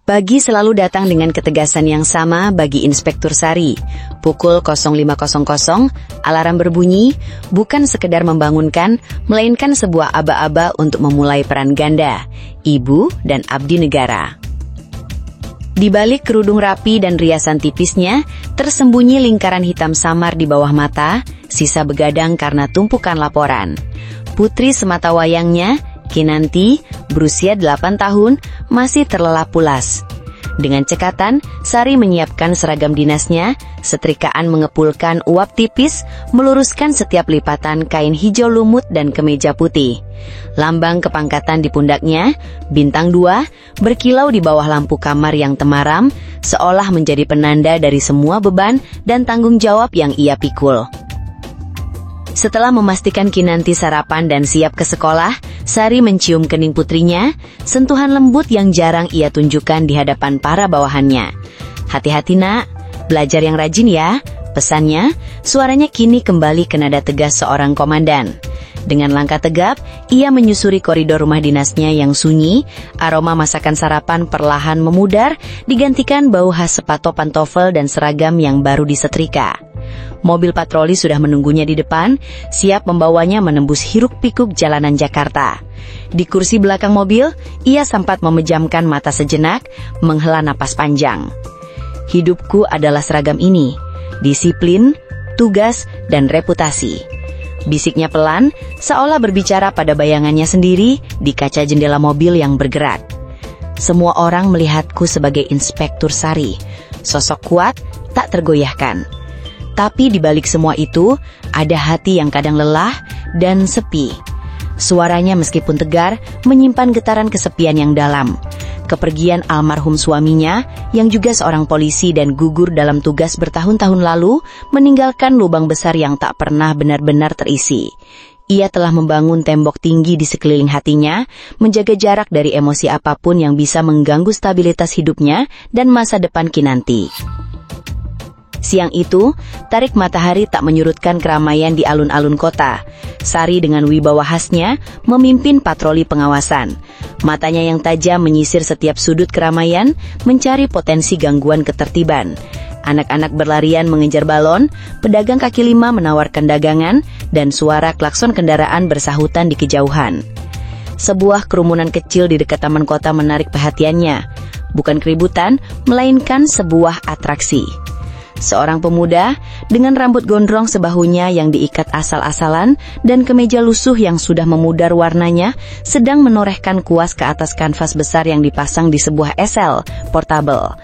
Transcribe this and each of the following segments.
Pagi selalu datang dengan ketegasan yang sama bagi Inspektur Sari. Pukul 05.00, alarm berbunyi, bukan sekedar membangunkan, melainkan sebuah aba-aba untuk memulai peran ganda, ibu dan abdi negara. Di balik kerudung rapi dan riasan tipisnya, tersembunyi lingkaran hitam samar di bawah mata, sisa begadang karena tumpukan laporan. Putri semata wayangnya, Kinanti, berusia 8 tahun, masih terlelap pulas. Dengan cekatan, Sari menyiapkan seragam dinasnya, setrikaan mengepulkan uap tipis, meluruskan setiap lipatan kain hijau lumut dan kemeja putih. Lambang kepangkatan di pundaknya, bintang 2, berkilau di bawah lampu kamar yang temaram, seolah menjadi penanda dari semua beban dan tanggung jawab yang ia pikul. Setelah memastikan Kinanti sarapan dan siap ke sekolah, Sari mencium kening putrinya, sentuhan lembut yang jarang ia tunjukkan di hadapan para bawahannya. "Hati-hati nak, belajar yang rajin ya," pesannya. Suaranya kini kembali ke nada tegas seorang komandan. Dengan langkah tegap, ia menyusuri koridor rumah dinasnya yang sunyi, aroma masakan sarapan perlahan memudar, digantikan bau khas sepatu pantofel dan seragam yang baru disetrika. Mobil patroli sudah menunggunya di depan, siap membawanya menembus hiruk-pikuk jalanan Jakarta. Di kursi belakang mobil, ia sempat memejamkan mata sejenak, menghela napas panjang. "Hidupku adalah seragam ini, disiplin, tugas, dan reputasi," bisiknya pelan, seolah berbicara pada bayangannya sendiri di kaca jendela mobil yang bergerak. "Semua orang melihatku sebagai Inspektur Sari, sosok kuat, tak tergoyahkan. Tapi di balik semua itu, ada hati yang kadang lelah dan sepi." Suaranya meskipun tegar, menyimpan getaran kesepian yang dalam. Kepergian almarhum suaminya, yang juga seorang polisi dan gugur dalam tugas bertahun-tahun lalu, meninggalkan lubang besar yang tak pernah benar-benar terisi. Ia telah membangun tembok tinggi di sekeliling hatinya, menjaga jarak dari emosi apapun yang bisa mengganggu stabilitas hidupnya dan masa depan Kinanti. Siang itu, tarik matahari tak menyurutkan keramaian di alun-alun kota. Sari dengan wibawa khasnya memimpin patroli pengawasan. Matanya yang tajam menyisir setiap sudut keramaian, mencari potensi gangguan ketertiban. Anak-anak berlarian mengejar balon, pedagang kaki lima menawarkan dagangan, dan suara klakson kendaraan bersahutan di kejauhan. Sebuah kerumunan kecil di dekat taman kota menarik perhatiannya. Bukan keributan, melainkan sebuah atraksi. Seorang pemuda dengan rambut gondrong sebahunya yang diikat asal-asalan dan kemeja lusuh yang sudah memudar warnanya sedang menorehkan kuas ke atas kanvas besar yang dipasang di sebuah easel portable.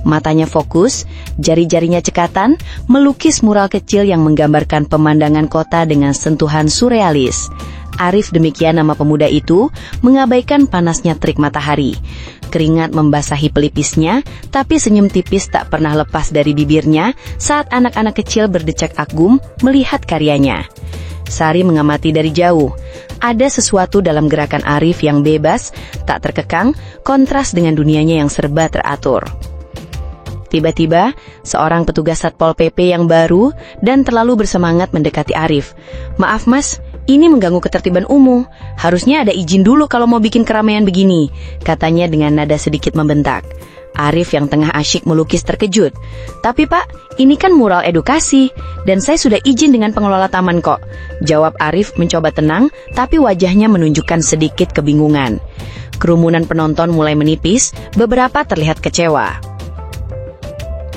Matanya fokus, jari-jarinya cekatan, melukis mural kecil yang menggambarkan pemandangan kota dengan sentuhan surrealis. Arif, demikian nama pemuda itu, mengabaikan panasnya terik matahari. Keringat membasahi pelipisnya, tapi senyum tipis tak pernah lepas dari bibirnya saat anak-anak kecil berdecak kagum melihat karyanya. Sari mengamati dari jauh. Ada sesuatu dalam gerakan Arif yang bebas, tak terkekang, kontras dengan dunianya yang serba teratur. Tiba-tiba, seorang petugas Satpol PP yang baru dan terlalu bersemangat mendekati Arif. "Maaf mas, ini mengganggu ketertiban umum. Harusnya ada izin dulu kalau mau bikin keramaian begini," katanya dengan nada sedikit membentak. Arif yang tengah asyik melukis terkejut. "Tapi pak, ini kan mural edukasi, dan saya sudah izin dengan pengelola taman kok," jawab Arif mencoba tenang, tapi wajahnya menunjukkan sedikit kebingungan. Kerumunan penonton mulai menipis, beberapa terlihat kecewa.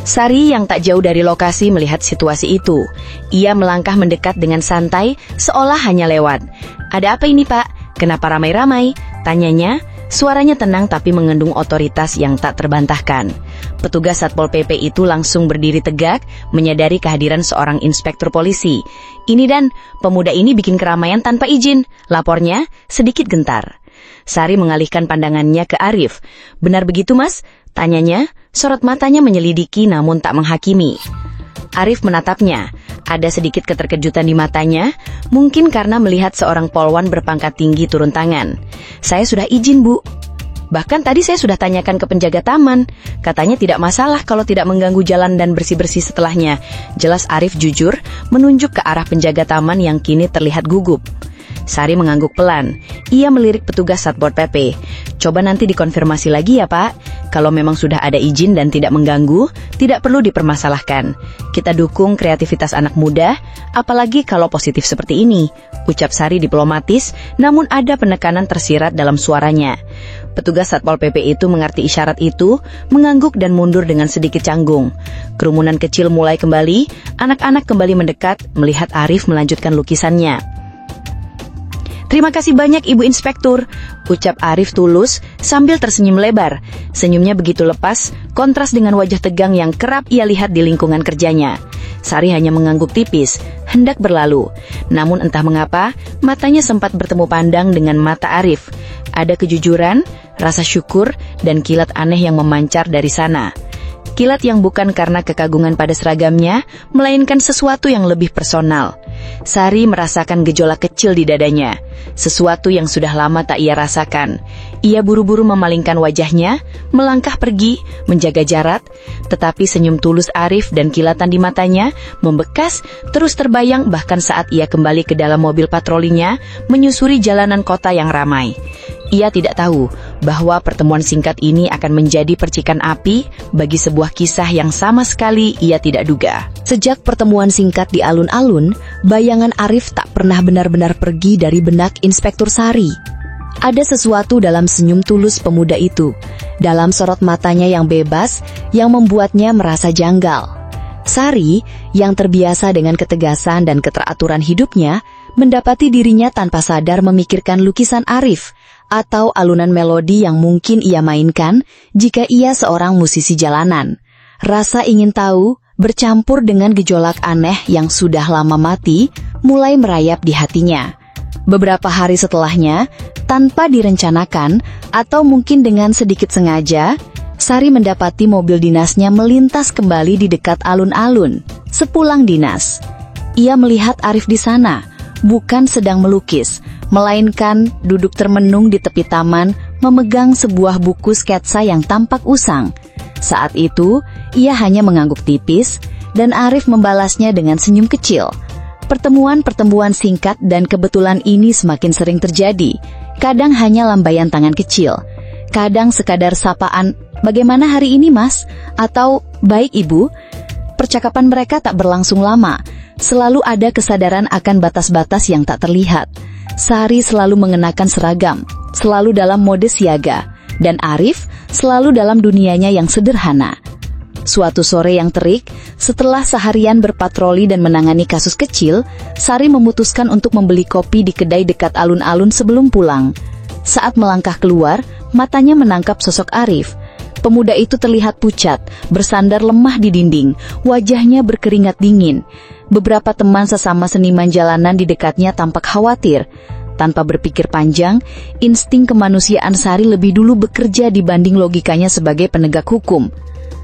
Sari yang tak jauh dari lokasi melihat situasi itu. Ia melangkah mendekat dengan santai, seolah hanya lewat. "Ada apa ini pak? Kenapa ramai-ramai?" tanyanya. Suaranya tenang tapi mengandung otoritas yang tak terbantahkan. Petugas Satpol PP itu langsung berdiri tegak, menyadari kehadiran seorang inspektur polisi. "Ini dan, pemuda ini bikin keramaian tanpa izin," lapornya sedikit gentar. Sari mengalihkan pandangannya ke Arif. "Benar begitu mas?" tanyanya. Sorot matanya menyelidiki namun tak menghakimi. Arif menatapnya. Ada sedikit keterkejutan di matanya, mungkin karena melihat seorang polwan berpangkat tinggi turun tangan. "Saya sudah izin bu. Bahkan tadi saya sudah tanyakan ke penjaga taman. Katanya tidak masalah kalau tidak mengganggu jalan dan bersih-bersih setelahnya." Jelas Arif jujur, menunjuk ke arah penjaga taman yang kini terlihat gugup. Sari mengangguk pelan. Ia melirik petugas Satpol PP. Coba nanti dikonfirmasi lagi ya Pak. Kalau memang sudah ada izin dan tidak mengganggu, tidak perlu dipermasalahkan. Kita dukung kreativitas anak muda, apalagi kalau positif seperti ini. Ucap Sari diplomatis, namun ada penekanan tersirat dalam suaranya. Petugas Satpol PP itu mengerti isyarat itu, mengangguk dan mundur dengan sedikit canggung. Kerumunan kecil mulai kembali, anak-anak kembali mendekat, melihat Arif melanjutkan lukisannya. Terima kasih banyak Ibu Inspektur, ucap Arif tulus sambil tersenyum lebar. Senyumnya begitu lepas, kontras dengan wajah tegang yang kerap ia lihat di lingkungan kerjanya. Sari hanya mengangguk tipis, hendak berlalu. Namun entah mengapa, matanya sempat bertemu pandang dengan mata Arif. Ada kejujuran, rasa syukur, dan kilat aneh yang memancar dari sana. Kilat yang bukan karena kekagungan pada seragamnya, melainkan sesuatu yang lebih personal. Sari merasakan gejolak kecil di dadanya, sesuatu yang sudah lama tak ia rasakan. Ia buru-buru memalingkan wajahnya, melangkah pergi, menjaga jarak, tetapi senyum tulus Arif dan kilatan di matanya membekas, terus terbayang bahkan saat ia kembali ke dalam mobil patrolinya, menyusuri jalanan kota yang ramai. Ia tidak tahu bahwa pertemuan singkat ini akan menjadi percikan api bagi sebuah kisah yang sama sekali ia tidak duga. Sejak pertemuan singkat di alun-alun, bayangan Arif tak pernah benar-benar pergi dari benak Inspektur Sari. Ada sesuatu dalam senyum tulus pemuda itu, dalam sorot matanya yang bebas, yang membuatnya merasa janggal. Sari, yang terbiasa dengan ketegasan dan keteraturan hidupnya, mendapati dirinya tanpa sadar memikirkan lukisan Arif, atau alunan melodi yang mungkin ia mainkan jika ia seorang musisi jalanan. Rasa ingin tahu, bercampur dengan gejolak aneh yang sudah lama mati, mulai merayap di hatinya. Beberapa hari setelahnya, tanpa direncanakan, atau mungkin dengan sedikit sengaja, Sari mendapati mobil dinasnya melintas kembali di dekat alun-alun. Sepulang dinas, ia melihat Arif di sana, bukan sedang melukis, melainkan duduk termenung di tepi taman, memegang sebuah buku sketsa yang tampak usang. Saat itu, ia hanya mengangguk tipis, dan Arif membalasnya dengan senyum kecil. Pertemuan-pertemuan singkat dan kebetulan ini semakin sering terjadi. Kadang hanya lambaian tangan kecil, kadang sekadar sapaan, "Bagaimana hari ini, Mas?" Atau "Baik, Ibu." Percakapan mereka tak berlangsung lama. Selalu ada kesadaran akan batas-batas yang tak terlihat. Sari selalu mengenakan seragam, selalu dalam mode siaga, dan Arif selalu dalam dunianya yang sederhana. Suatu sore yang terik, setelah seharian berpatroli dan menangani kasus kecil, Sari memutuskan untuk membeli kopi di kedai dekat alun-alun sebelum pulang. Saat melangkah keluar, matanya menangkap sosok Arif. Pemuda itu terlihat pucat, bersandar lemah di dinding, wajahnya berkeringat dingin. Beberapa teman sesama seniman jalanan di dekatnya tampak khawatir. Tanpa berpikir panjang, insting kemanusiaan Sari lebih dulu bekerja dibanding logikanya sebagai penegak hukum.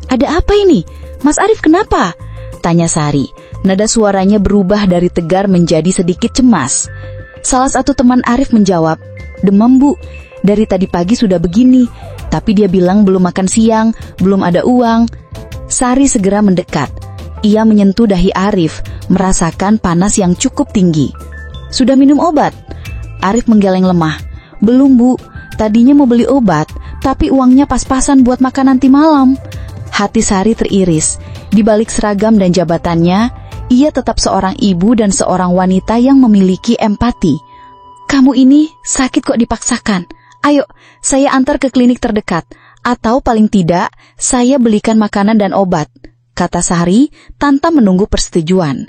"Ada apa ini? Mas Arif kenapa?" tanya Sari. Nada suaranya berubah dari tegar menjadi sedikit cemas. Salah satu teman Arif menjawab, "Demam, Bu. Dari tadi pagi sudah begini. Tapi dia bilang belum makan siang, belum ada uang." Sari segera mendekat. Ia menyentuh dahi Arif, merasakan panas yang cukup tinggi. "Sudah minum obat?" Arif menggeleng lemah. "Belum, Bu. Tadinya mau beli obat, tapi uangnya pas-pasan buat makan nanti malam." Hati Sari teriris. Di balik seragam dan jabatannya, ia tetap seorang ibu dan seorang wanita yang memiliki empati. "Kamu ini sakit kok dipaksakan. Ayo, saya antar ke klinik terdekat. Atau paling tidak, saya belikan makanan dan obat," kata Sari tanpa menunggu persetujuan.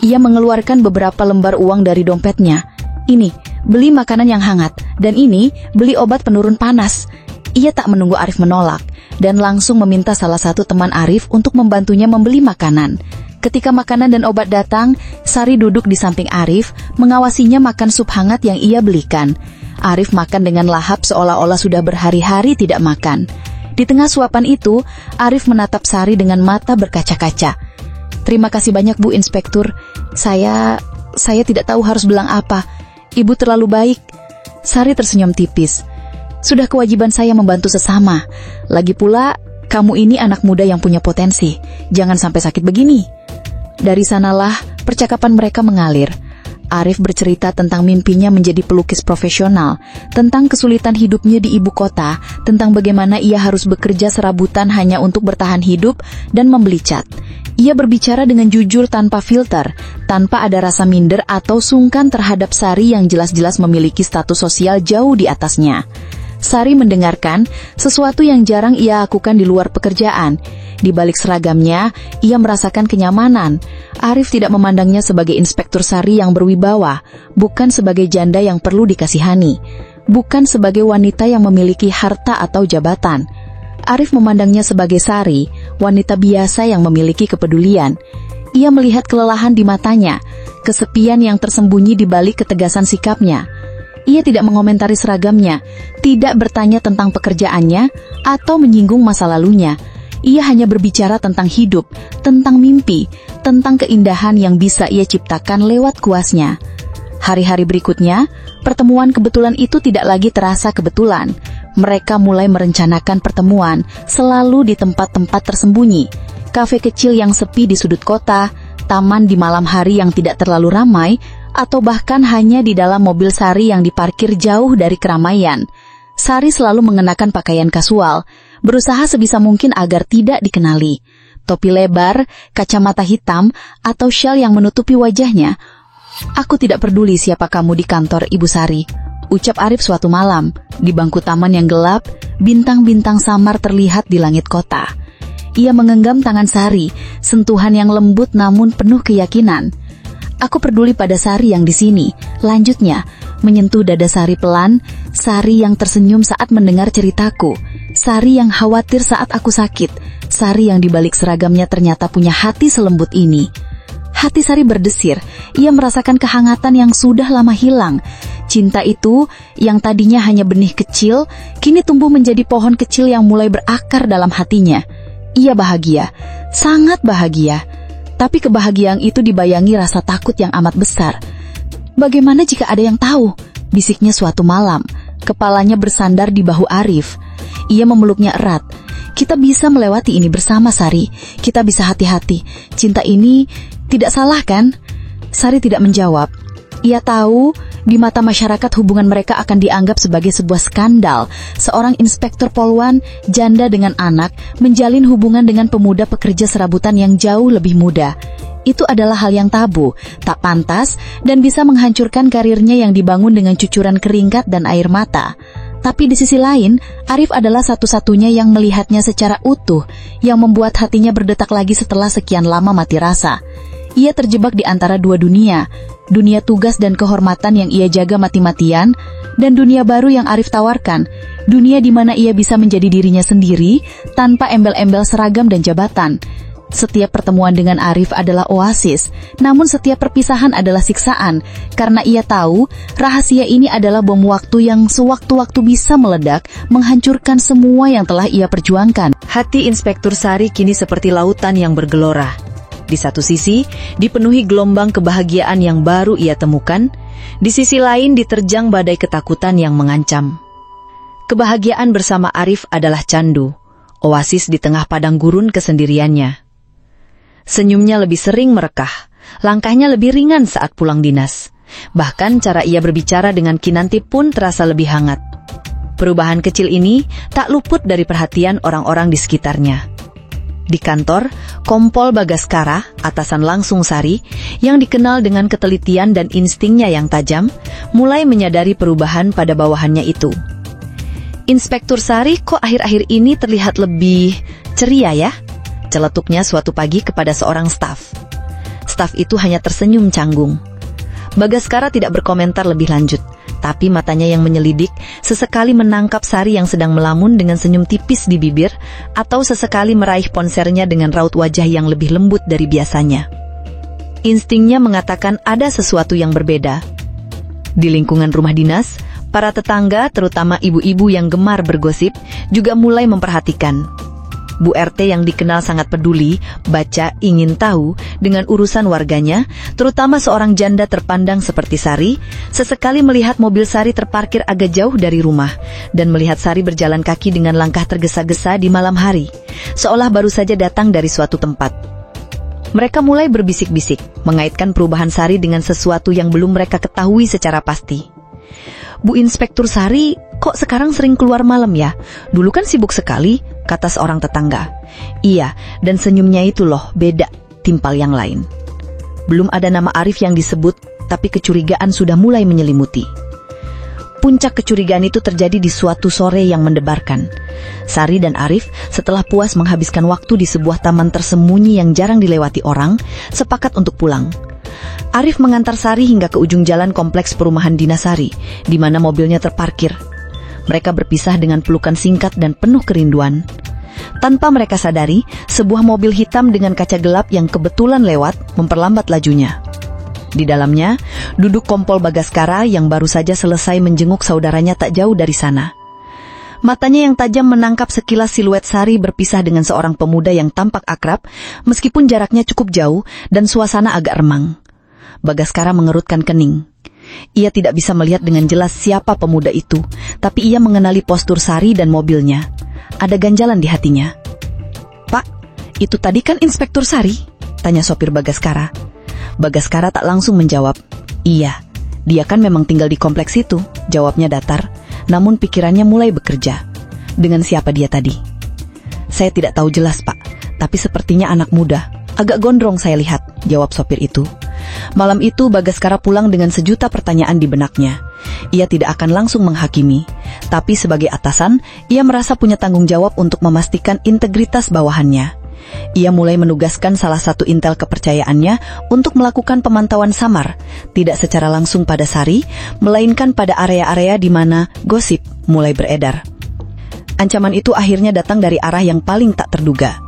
Ia mengeluarkan beberapa lembar uang dari dompetnya. "Ini, beli makanan yang hangat, dan ini, beli obat penurun panas." Ia tak menunggu Arif menolak, dan langsung meminta salah satu teman Arif untuk membantunya membeli makanan. Ketika makanan dan obat datang, Sari duduk di samping Arif, mengawasinya makan sup hangat yang ia belikan. Arif makan dengan lahap seolah-olah sudah berhari-hari tidak makan. Di tengah suapan itu, Arif menatap Sari dengan mata berkaca-kaca. "Terima kasih banyak, Bu Inspektur. Saya tidak tahu harus bilang apa. Ibu terlalu baik." Sari tersenyum tipis. "Sudah kewajiban saya membantu sesama. Lagi pula, kamu ini anak muda yang punya potensi. Jangan sampai sakit begini." Dari sanalah percakapan mereka mengalir. Arif bercerita tentang mimpinya menjadi pelukis profesional, tentang kesulitan hidupnya di ibu kota, tentang bagaimana ia harus bekerja serabutan hanya untuk bertahan hidup dan membeli cat. Ia berbicara dengan jujur tanpa filter, tanpa ada rasa minder atau sungkan terhadap Sari yang jelas-jelas memiliki status sosial jauh di atasnya. Sari mendengarkan sesuatu yang jarang ia lakukan di luar pekerjaan. Di balik seragamnya, ia merasakan kenyamanan. Arif tidak memandangnya sebagai inspektur Sari yang berwibawa, bukan sebagai janda yang perlu dikasihani, bukan sebagai wanita yang memiliki harta atau jabatan. Arif memandangnya sebagai Sari, wanita biasa yang memiliki kepedulian. Ia melihat kelelahan di matanya, kesepian yang tersembunyi di balik ketegasan sikapnya. Ia tidak mengomentari seragamnya, tidak bertanya tentang pekerjaannya, atau menyinggung masa lalunya. Ia hanya berbicara tentang hidup, tentang mimpi, tentang keindahan yang bisa ia ciptakan lewat kuasnya. Hari-hari berikutnya, pertemuan kebetulan itu tidak lagi terasa kebetulan. Mereka mulai merencanakan pertemuan, selalu di tempat-tempat tersembunyi. Kafe kecil yang sepi di sudut kota, taman di malam hari yang tidak terlalu ramai, atau bahkan hanya di dalam mobil Sari yang diparkir jauh dari keramaian. Sari selalu mengenakan pakaian kasual, berusaha sebisa mungkin agar tidak dikenali. Topi lebar, kacamata hitam, atau syal yang menutupi wajahnya. "Aku tidak peduli siapa kamu di kantor, Ibu Sari," ucap Arif suatu malam. Di bangku taman yang gelap, bintang-bintang samar terlihat di langit kota. Ia menggenggam tangan Sari, sentuhan yang lembut namun penuh keyakinan. "Aku peduli pada Sari yang di sini," lanjutnya, menyentuh dada Sari pelan. Sari yang tersenyum saat mendengar ceritaku, Sari yang khawatir saat aku sakit, Sari yang dibalik seragamnya ternyata punya hati selembut ini. Hati Sari berdesir, ia merasakan kehangatan yang sudah lama hilang. Cinta itu, yang tadinya hanya benih kecil, kini tumbuh menjadi pohon kecil yang mulai berakar dalam hatinya. Ia bahagia, sangat bahagia. Tapi kebahagiaan itu dibayangi rasa takut yang amat besar. "Bagaimana jika ada yang tahu?" bisiknya suatu malam. Kepalanya bersandar di bahu Arif. Ia memeluknya erat. "Kita bisa melewati ini bersama, Sari. Kita bisa hati-hati. Cinta ini tidak salah, kan?" Sari tidak menjawab. Ia tahu di mata masyarakat hubungan mereka akan dianggap sebagai sebuah skandal. Seorang inspektur poluan, janda dengan anak, menjalin hubungan dengan pemuda pekerja serabutan yang jauh lebih muda. Itu adalah hal yang tabu, tak pantas, dan bisa menghancurkan karirnya yang dibangun dengan cucuran keringat dan air mata. Tapi di sisi lain, Arif adalah satu-satunya yang melihatnya secara utuh, yang membuat hatinya berdetak lagi setelah sekian lama mati rasa. Ia terjebak di antara dua dunia, dunia tugas dan kehormatan yang ia jaga mati-matian, dan dunia baru yang Arif tawarkan, dunia di mana ia bisa menjadi dirinya sendiri, tanpa embel-embel seragam dan jabatan. Setiap pertemuan dengan Arif adalah oasis, namun setiap perpisahan adalah siksaan, karena ia tahu rahasia ini adalah bom waktu yang sewaktu-waktu bisa meledak, menghancurkan semua yang telah ia perjuangkan. Hati Inspektur Sari kini seperti lautan yang bergelora. Di satu sisi, dipenuhi gelombang kebahagiaan yang baru ia temukan, di sisi lain diterjang badai ketakutan yang mengancam. Kebahagiaan bersama Arif adalah candu, oasis di tengah padang gurun kesendiriannya. Senyumnya lebih sering merekah, langkahnya lebih ringan saat pulang dinas. Bahkan cara ia berbicara dengan Kinanti pun terasa lebih hangat. Perubahan kecil ini tak luput dari perhatian orang-orang di sekitarnya. Di kantor, Kompol Bagaskara, atasan langsung Sari, yang dikenal dengan ketelitian dan instingnya yang tajam, mulai menyadari perubahan pada bawahannya itu. "Inspektur Sari kok akhir-akhir ini terlihat lebih ceria ya?" celetuknya suatu pagi kepada seorang staf. Staf itu hanya tersenyum canggung. Bagaskara tidak berkomentar lebih lanjut, tapi matanya yang menyelidik sesekali menangkap Sari yang sedang melamun dengan senyum tipis di bibir, atau sesekali meraih ponsernya dengan raut wajah yang lebih lembut dari biasanya. Instingnya mengatakan ada sesuatu yang berbeda. Di lingkungan rumah dinas, para tetangga, terutama ibu-ibu yang gemar bergosip, juga mulai memperhatikan. Bu RT yang dikenal sangat peduli, baca, ingin tahu dengan urusan warganya, terutama seorang janda terpandang seperti Sari, sesekali melihat mobil Sari terparkir agak jauh dari rumah, dan melihat Sari berjalan kaki dengan langkah tergesa-gesa di malam hari, seolah baru saja datang dari suatu tempat. Mereka mulai berbisik-bisik, mengaitkan perubahan Sari dengan sesuatu yang belum mereka ketahui secara pasti. "Bu Inspektur Sari, kok sekarang sering keluar malam ya? Dulu kan sibuk sekali," kata seorang tetangga. "Iya, dan senyumnya itu loh, beda," timpal yang lain. Belum ada nama Arif yang disebut, tapi kecurigaan sudah mulai menyelimuti. Puncak kecurigaan itu terjadi di suatu sore yang mendebarkan. Sari dan Arif, setelah puas menghabiskan waktu di sebuah taman tersembunyi yang jarang dilewati orang, sepakat untuk pulang. Arif mengantar Sari hingga ke ujung jalan kompleks perumahan Dinasari, di mana mobilnya terparkir. Mereka berpisah dengan pelukan singkat dan penuh kerinduan. Tanpa mereka sadari, sebuah mobil hitam dengan kaca gelap yang kebetulan lewat memperlambat lajunya. Di dalamnya, duduk Kompol Bagaskara yang baru saja selesai menjenguk saudaranya tak jauh dari sana. Matanya yang tajam menangkap sekilas siluet Sari berpisah dengan seorang pemuda yang tampak akrab, meskipun jaraknya cukup jauh dan suasana agak remang. Bagaskara mengerutkan kening. Ia tidak bisa melihat dengan jelas siapa pemuda itu, tapi ia mengenali postur Sari dan mobilnya. Ada ganjalan di hatinya. "Pak, itu tadi kan Inspektur Sari?" tanya sopir Bagaskara. Bagaskara tak langsung menjawab. "Iya, dia kan memang tinggal di kompleks itu," jawabnya datar, namun pikirannya mulai bekerja. "Dengan siapa dia tadi?" "Saya tidak tahu jelas, Pak, tapi sepertinya anak muda. Agak gondrong saya lihat," jawab sopir itu. Malam itu Bagaskara pulang dengan sejuta pertanyaan di benaknya. Ia tidak akan langsung menghakimi, tapi sebagai atasan, ia merasa punya tanggung jawab untuk memastikan integritas bawahannya. Ia mulai menugaskan salah satu intel kepercayaannya untuk melakukan pemantauan samar, tidak secara langsung pada Sari, melainkan pada area-area di mana gosip mulai beredar. Ancaman itu akhirnya datang dari arah yang paling tak terduga.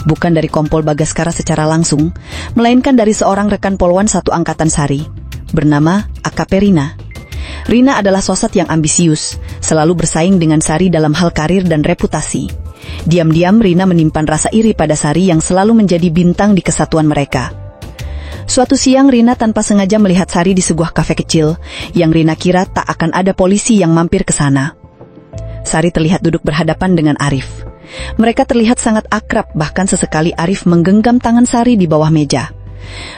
Bukan dari Kompol Bagaskara secara langsung, melainkan dari seorang rekan polwan satu angkatan Sari, bernama AKP Rina. Rina adalah sosok yang ambisius, selalu bersaing dengan Sari dalam hal karir dan reputasi. Diam-diam Rina menyimpan rasa iri pada Sari yang selalu menjadi bintang di kesatuan mereka. Suatu siang Rina tanpa sengaja melihat Sari di sebuah kafe kecil, yang Rina kira tak akan ada polisi yang mampir ke sana. Sari terlihat duduk berhadapan dengan Arif. Mereka terlihat sangat akrab, bahkan sesekali Arif menggenggam tangan Sari di bawah meja.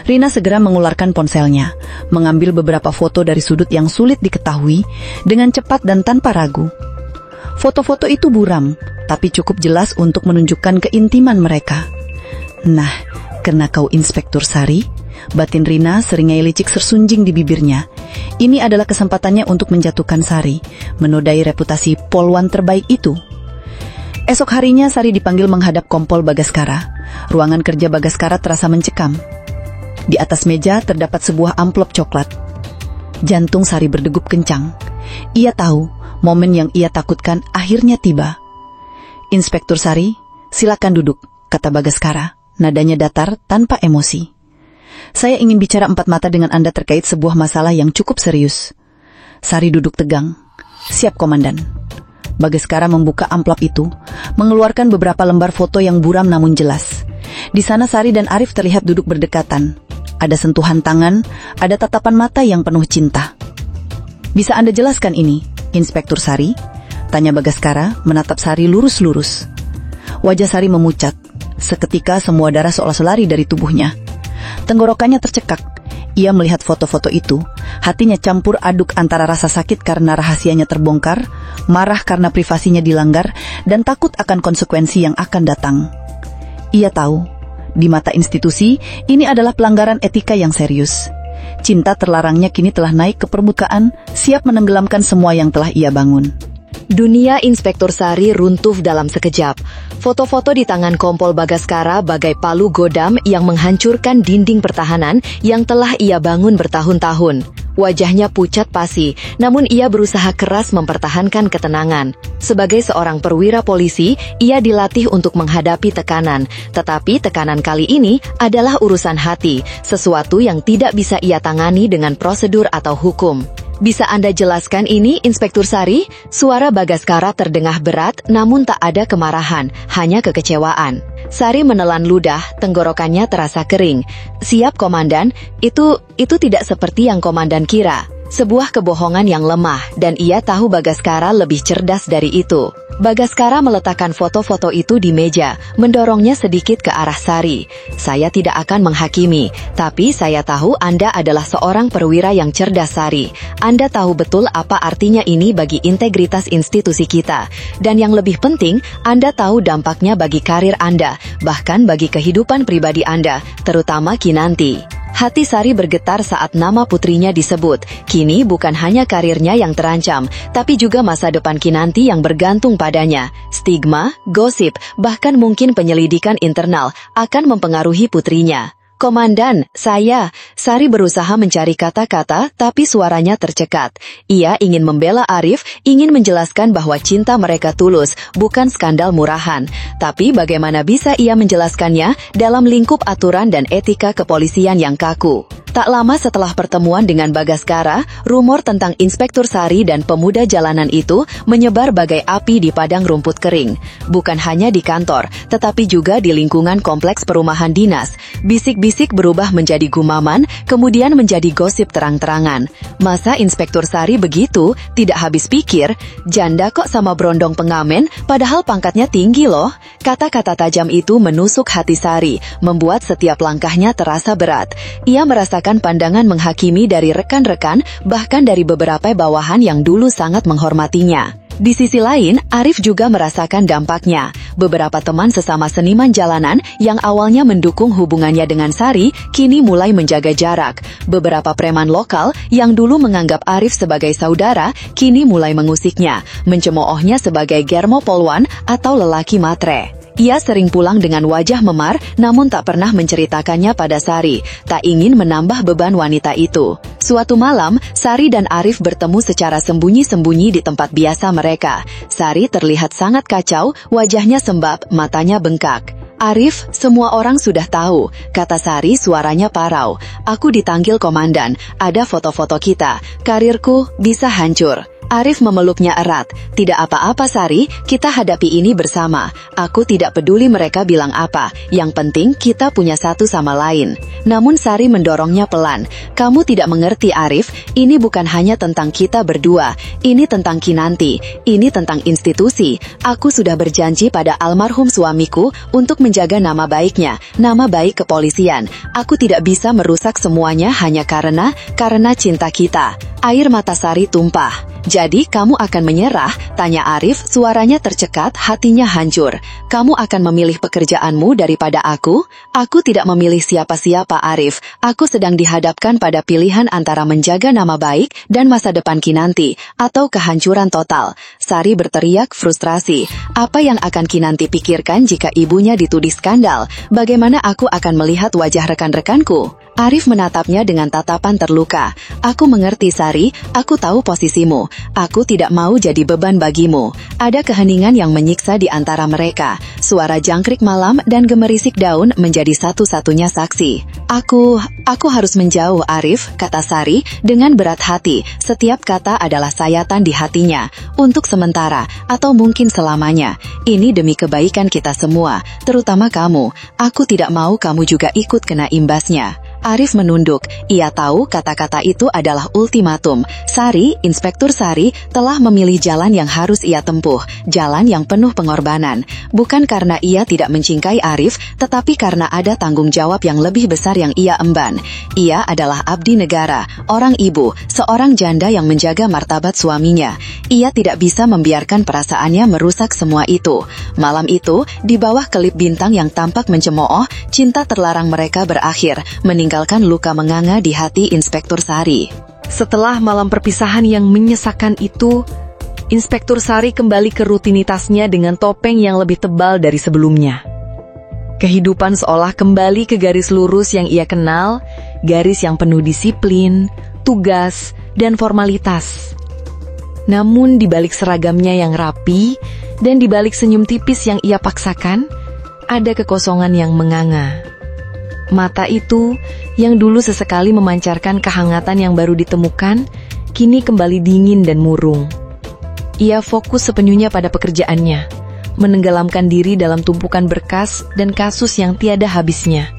Rina segera mengeluarkan ponselnya, mengambil beberapa foto dari sudut yang sulit diketahui, dengan cepat dan tanpa ragu. Foto-foto itu buram, tapi cukup jelas untuk menunjukkan keintiman mereka. "Nah, karena kau Inspektur Sari," batin Rina seringai licik tersunjing di bibirnya. Ini adalah kesempatannya untuk menjatuhkan Sari, menodai reputasi polwan terbaik itu. Esok harinya Sari dipanggil menghadap Kompol Bagaskara. Ruangan kerja Bagaskara terasa mencekam. Di atas meja terdapat sebuah amplop coklat. Jantung Sari berdegup kencang. Ia tahu momen yang ia takutkan akhirnya tiba. "Inspektur Sari, silakan duduk," kata Bagaskara, nadanya datar tanpa emosi. "Saya ingin bicara empat mata dengan Anda terkait sebuah masalah yang cukup serius." Sari duduk tegang. "Siap, Komandan." Bagaskara membuka amplop itu, mengeluarkan beberapa lembar foto yang buram namun jelas. Di sana Sari dan Arif terlihat duduk berdekatan. Ada sentuhan tangan, ada tatapan mata yang penuh cinta. "Bisa Anda jelaskan ini, Inspektur Sari?" tanya Bagaskara, menatap Sari lurus-lurus. Wajah Sari memucat. Seketika semua darah seolah lari dari tubuhnya. Tenggorokannya tercekak. Ia melihat foto-foto itu. Hatinya campur aduk antara rasa sakit karena rahasianya terbongkar, marah karena privasinya dilanggar, dan takut akan konsekuensi yang akan datang. Ia tahu, di mata institusi, ini adalah pelanggaran etika yang serius. Cinta terlarangnya kini telah naik ke permukaan, siap menenggelamkan semua yang telah ia bangun. Dunia Inspektur Sari runtuh dalam sekejap. Foto-foto di tangan Kompol Bagaskara bagai palu godam yang menghancurkan dinding pertahanan yang telah ia bangun bertahun-tahun. Wajahnya pucat pasi, namun ia berusaha keras mempertahankan ketenangan. Sebagai seorang perwira polisi, ia dilatih untuk menghadapi tekanan. Tetapi tekanan kali ini adalah urusan hati, sesuatu yang tidak bisa ia tangani dengan prosedur atau hukum. "Bisa Anda jelaskan ini, Inspektur Sari?" Suara Bagaskara terdengar berat, namun tak ada kemarahan, hanya kekecewaan. Sari menelan ludah, tenggorokannya terasa kering. "Siap, Komandan. Itu tidak seperti yang Komandan kira. Sebuah kebohongan yang lemah, dan ia tahu Bagaskara lebih cerdas dari itu." Bagaskara meletakkan foto-foto itu di meja, mendorongnya sedikit ke arah Sari. Saya tidak akan menghakimi, tapi saya tahu Anda adalah seorang perwira yang cerdas, Sari. Anda tahu betul apa artinya ini bagi integritas institusi kita. Dan yang lebih penting, Anda tahu dampaknya bagi karir Anda, bahkan bagi kehidupan pribadi Anda, terutama Kinanti. Hati Sari bergetar saat nama putrinya disebut. Kini bukan hanya karirnya yang terancam, tapi juga masa depan Kinanti yang bergantung padanya. Stigma, gosip, bahkan mungkin penyelidikan internal akan mempengaruhi putrinya. Komandan, Sari berusaha mencari kata-kata, tapi suaranya tercekat. Ia ingin membela Arif, ingin menjelaskan bahwa cinta mereka tulus, bukan skandal murahan. Tapi bagaimana bisa ia menjelaskannya dalam lingkup aturan dan etika kepolisian yang kaku? Tak lama setelah pertemuan dengan Bagaskara, rumor tentang Inspektur Sari dan pemuda jalanan itu menyebar bagai api di padang rumput kering. Bukan hanya di kantor, tetapi juga di lingkungan kompleks perumahan dinas. Bisik-bisik berubah menjadi gumaman, kemudian menjadi gosip terang-terangan. Masa Inspektur Sari begitu? Tidak habis pikir, janda kok sama berondong pengamen, padahal pangkatnya tinggi loh. Kata-kata tajam itu menusuk hati Sari, membuat setiap langkahnya terasa berat. Ia merasakan pandangan menghakimi dari rekan-rekan, bahkan dari beberapa bawahan yang dulu sangat menghormatinya. Di sisi lain, Arif juga merasakan dampaknya. Beberapa teman sesama seniman jalanan yang awalnya mendukung hubungannya dengan Sari, kini mulai menjaga jarak. Beberapa preman lokal yang dulu menganggap Arif sebagai saudara, kini mulai mengusiknya, mencemoohnya sebagai germo polwan atau lelaki matre. Ia sering pulang dengan wajah memar, namun tak pernah menceritakannya pada Sari, tak ingin menambah beban wanita itu. Suatu malam, Sari dan Arif bertemu secara sembunyi-sembunyi di tempat biasa mereka. Sari terlihat sangat kacau, wajahnya sembab, matanya bengkak. Arif, semua orang sudah tahu, kata Sari suaranya parau. Aku ditanggil komandan, ada foto-foto kita, karirku bisa hancur. Arif memeluknya erat. Tidak apa-apa Sari, kita hadapi ini bersama. Aku tidak peduli mereka bilang apa, yang penting kita punya satu sama lain. Namun Sari mendorongnya pelan. Kamu tidak mengerti Arif, ini bukan hanya tentang kita berdua, ini tentang Kinanti, ini tentang institusi. Aku sudah berjanji pada almarhum suamiku untuk menjaga nama baiknya, nama baik kepolisian. Aku tidak bisa merusak semuanya hanya karena cinta kita. Air mata Sari tumpah. Jadi kamu akan menyerah? Tanya Arif, suaranya tercekat, hatinya hancur. Kamu akan memilih pekerjaanmu daripada aku? Aku tidak memilih siapa-siapa Arif. Aku sedang dihadapkan pada pilihan antara menjaga nama baik dan masa depan Kinanti, atau kehancuran total. Sari berteriak frustrasi. Apa yang akan Kinanti pikirkan jika ibunya dituding skandal? Bagaimana aku akan melihat wajah rekan-rekanku? Arif menatapnya dengan tatapan terluka. Aku mengerti Sari, aku tahu posisimu. Aku tidak mau jadi beban bagimu. Ada keheningan yang menyiksa di antara mereka. Suara jangkrik malam dan gemerisik daun menjadi satu-satunya saksi. Aku harus menjauh Arif, kata Sari dengan berat hati. Setiap kata adalah sayatan di hatinya. Untuk sementara, atau mungkin selamanya. Ini demi kebaikan kita semua, terutama kamu. Aku tidak mau kamu juga ikut kena imbasnya. Arif menunduk. Ia tahu kata-kata itu adalah ultimatum. Sari, Inspektur Sari, telah memilih jalan yang harus ia tempuh. Jalan yang penuh pengorbanan. Bukan karena ia tidak mencintai Arif, tetapi karena ada tanggung jawab yang lebih besar yang ia emban. Ia adalah abdi negara, orang ibu, seorang janda yang menjaga martabat suaminya. Ia tidak bisa membiarkan perasaannya merusak semua itu. Malam itu, di bawah kelip bintang yang tampak mencemooh, cinta terlarang mereka berakhir, meninggalkan luka menganga di hati Inspektur Sari. Setelah malam perpisahan yang menyesakan itu, Inspektur Sari kembali ke rutinitasnya dengan topeng yang lebih tebal dari sebelumnya. Kehidupan seolah kembali ke garis lurus yang ia kenal, garis yang penuh disiplin, tugas, dan formalitas. Namun di balik seragamnya yang rapi, dan di balik senyum tipis yang ia paksakan, ada kekosongan yang menganga. Mata itu, yang dulu sesekali memancarkan kehangatan yang baru ditemukan, kini kembali dingin dan murung. Ia fokus sepenuhnya pada pekerjaannya, menenggelamkan diri dalam tumpukan berkas dan kasus yang tiada habisnya,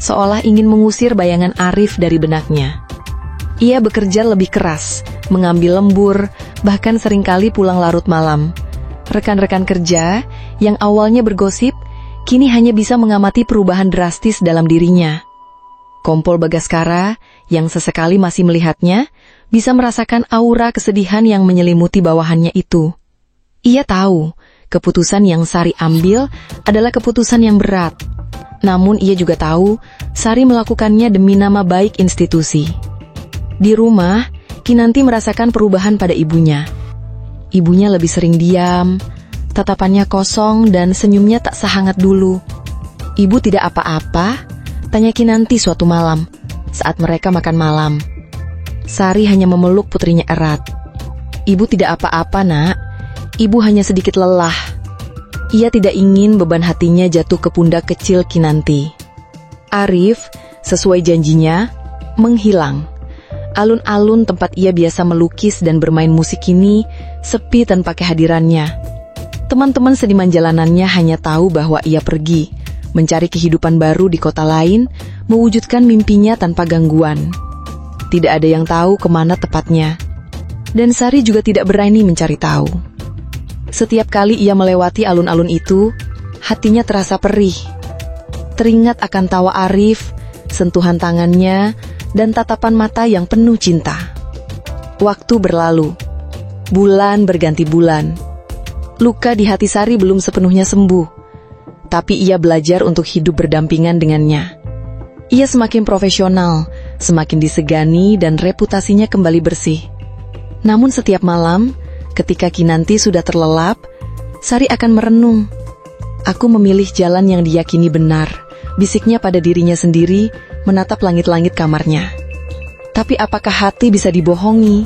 seolah ingin mengusir bayangan Arif dari benaknya. Ia bekerja lebih keras, mengambil lembur, bahkan seringkali pulang larut malam. Rekan-rekan kerja yang awalnya bergosip, kini hanya bisa mengamati perubahan drastis dalam dirinya. Kompol Bagaskara yang sesekali masih melihatnya, bisa merasakan aura kesedihan yang menyelimuti bawahannya itu. Ia tahu, keputusan yang Sari ambil adalah keputusan yang berat. Namun ia juga tahu, Sari melakukannya demi nama baik institusi. Di rumah, Kinanti merasakan perubahan pada ibunya. Ibunya lebih sering diam, tatapannya kosong dan senyumnya tak sehangat dulu. Ibu tidak apa-apa, tanya Kinanti suatu malam, saat mereka makan malam. Sari hanya memeluk putrinya erat. Ibu tidak apa-apa, Nak. Ibu hanya sedikit lelah. Ia tidak ingin beban hatinya jatuh ke pundak kecil Kinanti. Arif, sesuai janjinya, menghilang. Alun-alun tempat ia biasa melukis dan bermain musik ini sepi tanpa kehadirannya. Teman-teman seniman jalanannya hanya tahu bahwa ia pergi, mencari kehidupan baru di kota lain, mewujudkan mimpinya tanpa gangguan. Tidak ada yang tahu kemana tepatnya. Dan Sari juga tidak berani mencari tahu. Setiap kali ia melewati alun-alun itu, hatinya terasa perih. Teringat akan tawa Arif, sentuhan tangannya, dan tatapan mata yang penuh cinta. Waktu berlalu. Bulan berganti bulan. Luka di hati Sari belum sepenuhnya sembuh. Tapi ia belajar untuk hidup berdampingan dengannya. Ia semakin profesional, semakin disegani dan reputasinya kembali bersih. Namun setiap malam, ketika Kinanti sudah terlelap, Sari akan merenung. Aku memilih jalan yang diyakini benar, bisiknya pada dirinya sendiri, menatap langit-langit kamarnya. Tapi apakah hati bisa dibohongi?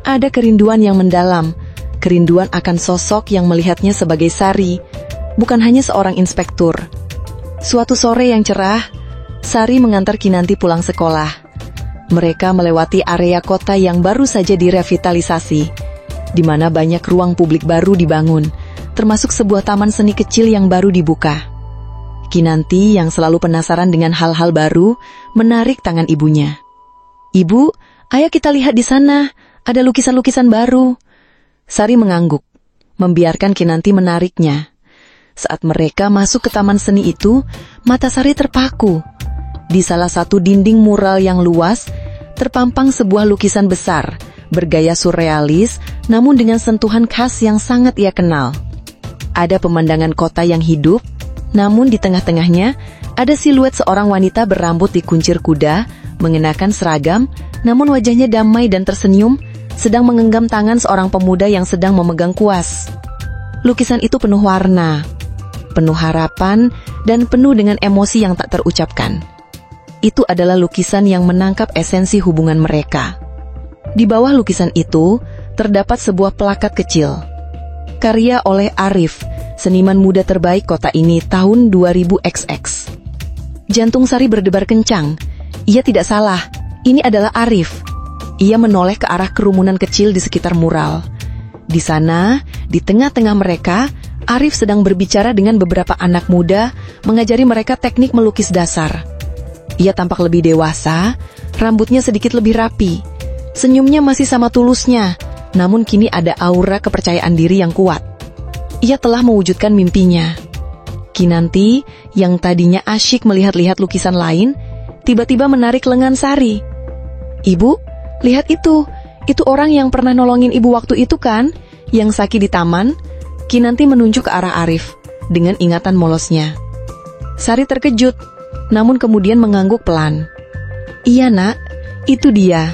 Ada kerinduan yang mendalam, kerinduan akan sosok yang melihatnya sebagai Sari, bukan hanya seorang inspektur. Suatu sore yang cerah, Sari mengantar Kinanti pulang sekolah. Mereka melewati area kota yang baru saja direvitalisasi, di mana banyak ruang publik baru dibangun, termasuk sebuah taman seni kecil yang baru dibuka. Kinanti yang selalu penasaran dengan hal-hal baru, menarik tangan ibunya. "Ibu, ayo kita lihat di sana, ada lukisan-lukisan baru." Sari mengangguk, membiarkan Kinanti menariknya. Saat mereka masuk ke taman seni itu, mata Sari terpaku. Di salah satu dinding mural yang luas, terpampang sebuah lukisan besar, bergaya surrealis, namun dengan sentuhan khas yang sangat ia kenal. Ada pemandangan kota yang hidup, namun di tengah-tengahnya ada siluet seorang wanita berambut dikuncir kuda, mengenakan seragam, namun wajahnya damai dan tersenyum, sedang menggenggam tangan seorang pemuda yang sedang memegang kuas. Lukisan itu penuh warna, penuh harapan, dan penuh dengan emosi yang tak terucapkan. Itu adalah lukisan yang menangkap esensi hubungan mereka. Di bawah lukisan itu, terdapat sebuah plakat kecil. Karya oleh Arif, seniman muda terbaik kota ini tahun 2000XX. Jantung Sari berdebar kencang. Ia tidak salah, ini adalah Arif. Ia menoleh ke arah kerumunan kecil di sekitar mural. Di sana, di tengah-tengah mereka, Arif sedang berbicara dengan beberapa anak muda, mengajari mereka teknik melukis dasar. Ia tampak lebih dewasa, rambutnya sedikit lebih rapi. Senyumnya masih sama tulusnya, namun kini ada aura kepercayaan diri yang kuat. Ia telah mewujudkan mimpinya. Kinanti, yang tadinya asyik melihat-lihat lukisan lain, tiba-tiba menarik lengan Sari. "Ibu, lihat itu orang yang pernah nolongin ibu waktu itu kan, yang sakit di taman?" Kinanti menunjuk ke arah Arif, dengan ingatan molosnya. Sari terkejut, namun kemudian mengangguk pelan. "Iya nak, itu dia."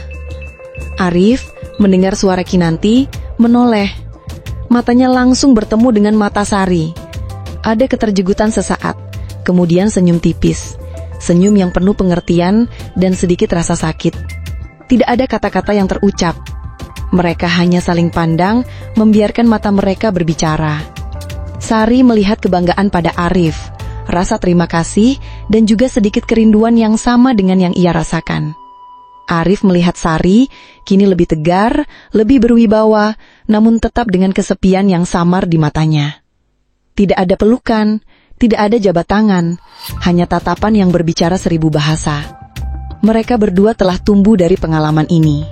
Arif mendengar suara Kinanti, menoleh. Matanya langsung bertemu dengan mata Sari. Ada keterjegutan sesaat, kemudian senyum tipis. Senyum yang penuh pengertian dan sedikit rasa sakit. Tidak ada kata-kata yang terucap. Mereka hanya saling pandang, membiarkan mata mereka berbicara. Sari melihat kebanggaan pada Arif, rasa terima kasih, dan juga sedikit kerinduan yang sama dengan yang ia rasakan. Arif melihat Sari, kini lebih tegar, lebih berwibawa, namun tetap dengan kesepian yang samar di matanya. Tidak ada pelukan, tidak ada jabat tangan, hanya tatapan yang berbicara 1000 bahasa. Mereka berdua telah tumbuh dari pengalaman ini.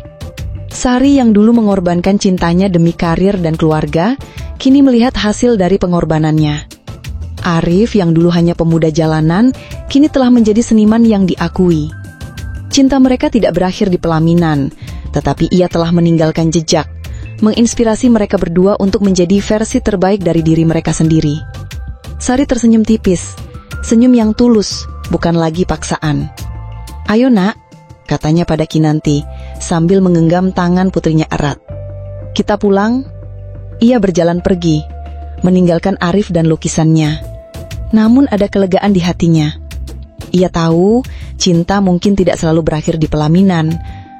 Sari yang dulu mengorbankan cintanya demi karir dan keluarga, kini melihat hasil dari pengorbanannya. Arif yang dulu hanya pemuda jalanan, kini telah menjadi seniman yang diakui. Cinta mereka tidak berakhir di pelaminan, tetapi ia telah meninggalkan jejak, menginspirasi mereka berdua untuk menjadi versi terbaik dari diri mereka sendiri. Sari tersenyum tipis, senyum yang tulus, bukan lagi paksaan. "Ayo nak," katanya pada Kinanti, sambil menggenggam tangan putrinya erat. "Kita pulang." Ia berjalan pergi, meninggalkan Arif dan lukisannya. Namun ada kelegaan di hatinya. Ia tahu cinta mungkin tidak selalu berakhir di pelaminan,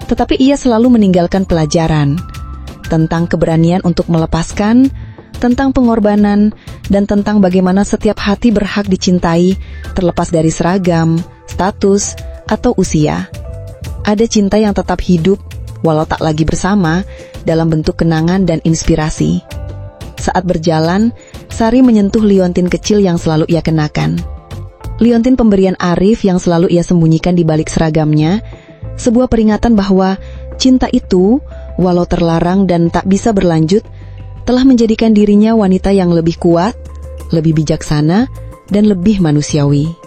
tetapi ia selalu meninggalkan pelajaran tentang keberanian untuk melepaskan, tentang pengorbanan, dan tentang bagaimana setiap hati berhak dicintai terlepas dari seragam, status, atau usia. Ada cinta yang tetap hidup walau tak lagi bersama dalam bentuk kenangan dan inspirasi. Saat berjalan, Sari menyentuh liontin kecil yang selalu ia kenakan. Liontin pemberian Arif yang selalu ia sembunyikan di balik seragamnya, sebuah peringatan bahwa cinta itu, walau terlarang dan tak bisa berlanjut, telah menjadikan dirinya wanita yang lebih kuat, lebih bijaksana, dan lebih manusiawi.